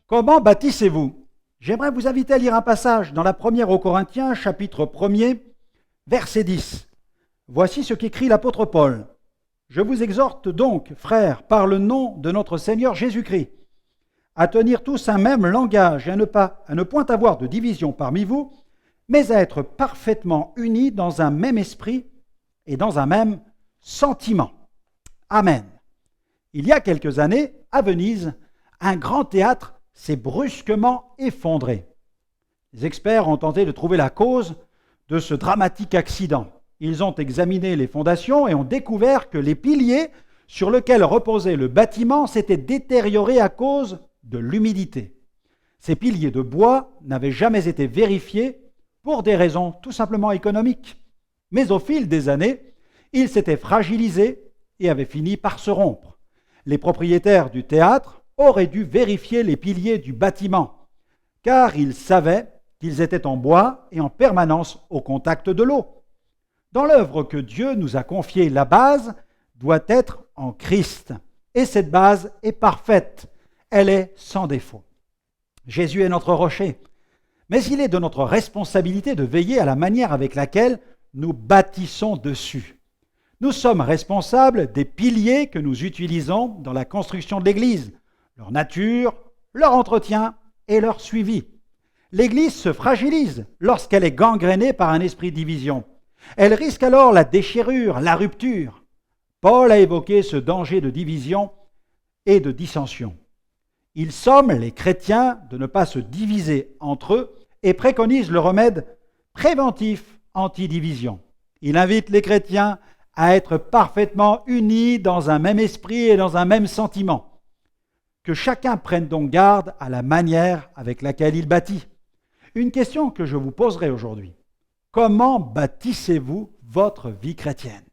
Comment bâtissez-vous? J'aimerais vous inviter à lire un passage dans la première aux Corinthiens, chapitre 1er, verset 10. Voici ce qu'écrit l'apôtre Paul. Je vous exhorte donc, frères, par le nom de notre Seigneur Jésus-Christ, à tenir tous un même langage et à ne point avoir de division parmi vous, mais à être parfaitement unis dans un même esprit et dans un même sentiment. Amen. Il y a quelques années, à Venise, un grand théâtre s'est brusquement effondré. Les experts ont tenté de trouver la cause de ce dramatique accident. Ils ont examiné les fondations et ont découvert que les piliers sur lesquels reposait le bâtiment s'étaient détériorés à cause de l'humidité. Ces piliers de bois n'avaient jamais été vérifiés pour des raisons tout simplement économiques. Mais au fil des années, ils s'étaient fragilisés et avaient fini par se rompre. Les propriétaires du théâtre auraient dû vérifier les piliers du bâtiment, car ils savaient qu'ils étaient en bois et en permanence au contact de l'eau. Dans l'œuvre que Dieu nous a confiée, la base doit être en Christ. Et cette base est parfaite. Elle est sans défaut. Jésus est notre rocher. Mais il est de notre responsabilité de veiller à la manière avec laquelle nous bâtissons dessus. Nous sommes responsables des piliers que nous utilisons dans la construction de l'Église, leur nature, leur entretien et leur suivi. L'Église se fragilise lorsqu'elle est gangrénée par un esprit de division. Elle risque alors la déchirure, la rupture. Paul a évoqué ce danger de division et de dissension. Il somme les chrétiens de ne pas se diviser entre eux et préconise le remède préventif anti-division. Il invite les chrétiens à être parfaitement unis dans un même esprit et dans un même sentiment. Que chacun prenne donc garde à la manière avec laquelle il bâtit. Une question que je vous poserai aujourd'hui. Comment bâtissez-vous votre vie chrétienne?